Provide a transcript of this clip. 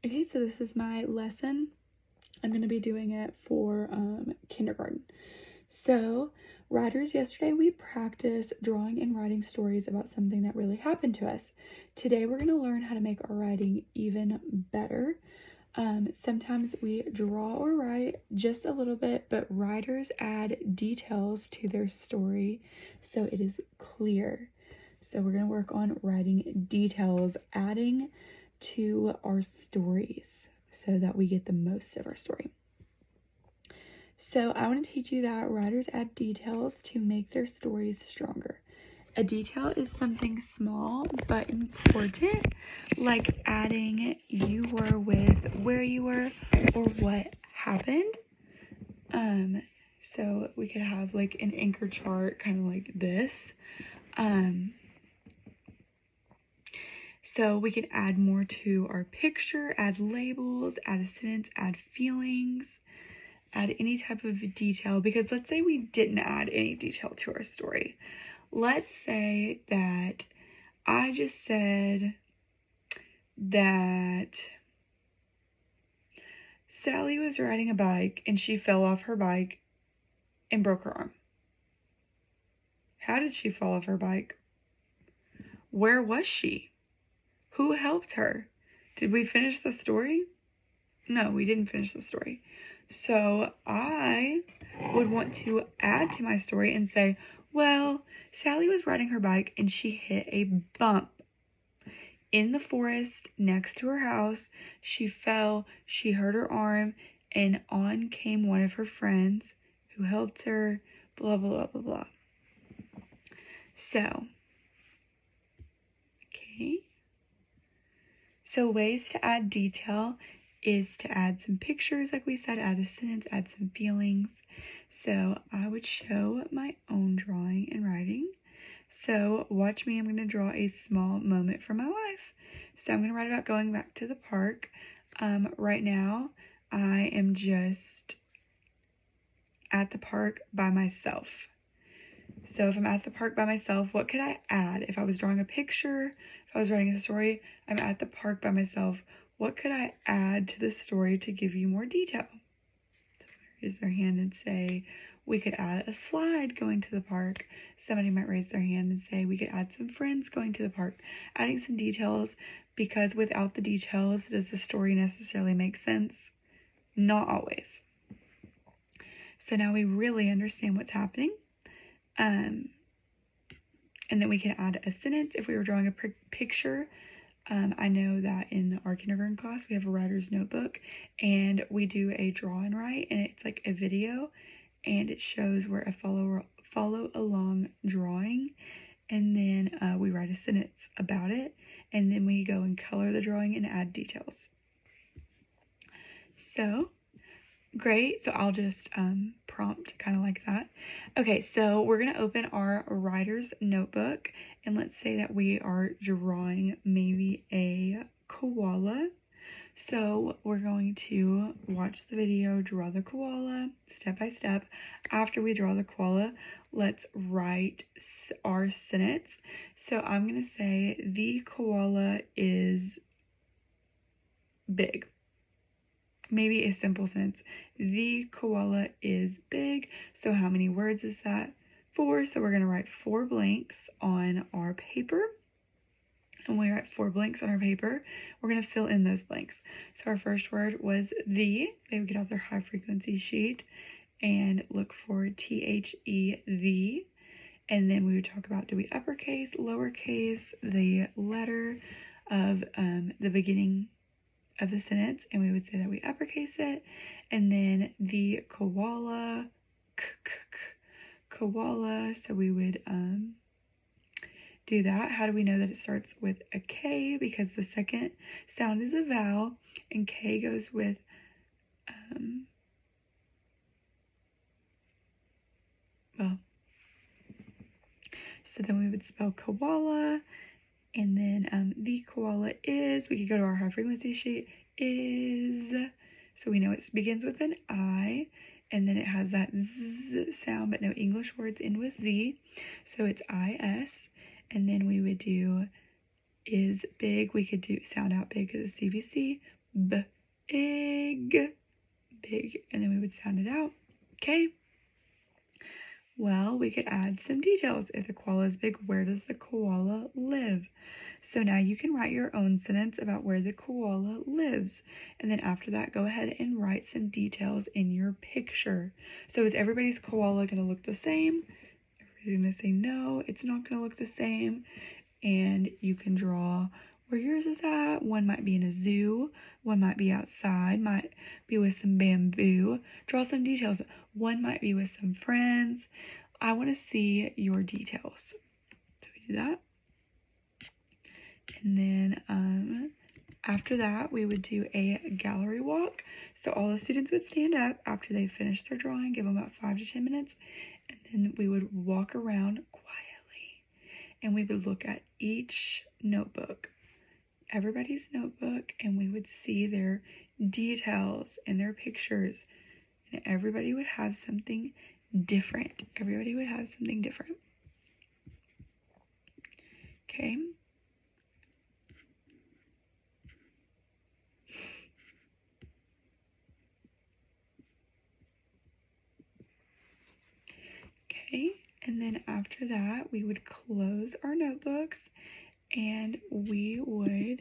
Okay, so this is my lesson. I'm going to be doing it for kindergarten. So, writers, yesterday we practiced drawing and writing stories about something that really happened to us. Today we're going to learn how to make our writing even better. Sometimes we draw or write just a little bit, but writers add details to their story so it is clear. So, we're going to work on writing details, adding to our stories so that we get the most of our story. So I want to teach you that writers add details to make their stories stronger. A detail is something small but important, like adding you were with where you were or what happened. So we could have like an anchor chart kind of like this. So we can add more to our picture, add labels, add a sentence, add feelings, add any type of detail, because let's say we didn't add any detail to our story. Let's say that I just said that Sally was riding a bike and she fell off her bike and broke her arm. How did she fall off her bike? Where was she? Who helped her? Did we finish the story? No, we didn't finish the story. So I would want to add to my story and say, well, Sally was riding her bike and she hit a bump in the forest next to her house. She fell, she hurt her arm, and on came one of her friends who helped her, blah, blah, blah, blah. So, okay. So ways to add detail is to add some pictures, like we said, add a sentence, add some feelings. So I would show my own drawing and writing. So watch me, I'm going to draw a small moment from my life. So I'm going to write about going back to the park. Right now, I am just at the park by myself. So if I'm at the park by myself, what could I add? If I was drawing a picture, if I was writing a story, I'm at the park by myself. What could I add to the story to give you more detail? So raise their hand and say, we could add a slide going to the park. Somebody might raise their hand and say, we could add some friends going to the park. Adding some details, because without the details, does the story necessarily make sense? Not always. So now we really understand what's happening. And then we can add a sentence if we were drawing a picture. I know that in our kindergarten class, we have a writer's notebook and we do a draw and write, and it's like a video and it shows where a follow along drawing, and then we write a sentence about it, and then we go and color the drawing and add details. So great, so I'll just prompt kind of like that. Okay, so we're going to open our writer's notebook, and let's say that we are drawing maybe a koala. So we're going to watch the video, draw the koala step by step. After we draw the koala, let's write our sentence. So I'm going to say the koala is big. Maybe a simple sentence. The koala is big. So how many words is that? 4. So we're going to write 4 blanks on our paper. And when we write 4 blanks on our paper, we're going to fill in those blanks. So our first word was the. They would get out their high frequency sheet and look for THE, the. And then we would talk about, do we uppercase, lowercase, the letter of the beginning of the sentence, and we would say that we uppercase it. And then the koala, koala, so we would do that. How do we know that it starts with a K? Because the second sound is a vowel, and K goes with so then we would spell koala, and then the koala is, we could go to our high frequency sheet, is, so we know it begins with an I, and then it has that Z sound, but no English words end with Z, so it's IS. And then we would do is big, we could do sound out big because it's CVC, big, big, and then we would sound it out. Okay. Well, we could add some details. If the koala is big, where does the koala live? So now you can write your own sentence about where the koala lives. And then after that, go ahead and write some details in your picture. So is everybody's koala going to look the same? Everybody's going to say no, it's not going to look the same. And you can draw where yours is at. One might be in a zoo, one might be outside, might be with some bamboo. Draw some details. One might be with some friends. I want to see your details. So we do that. And then after that, we would do a gallery walk. So all the students would stand up after they finished their drawing, give them about 5 to 10 minutes, and then we would walk around quietly. And we would look at each notebook, everybody's notebook, and we would see their details and their pictures. And everybody would have something different. Everybody would have something different. Okay. Okay, and then after that, we would close our notebooks and we would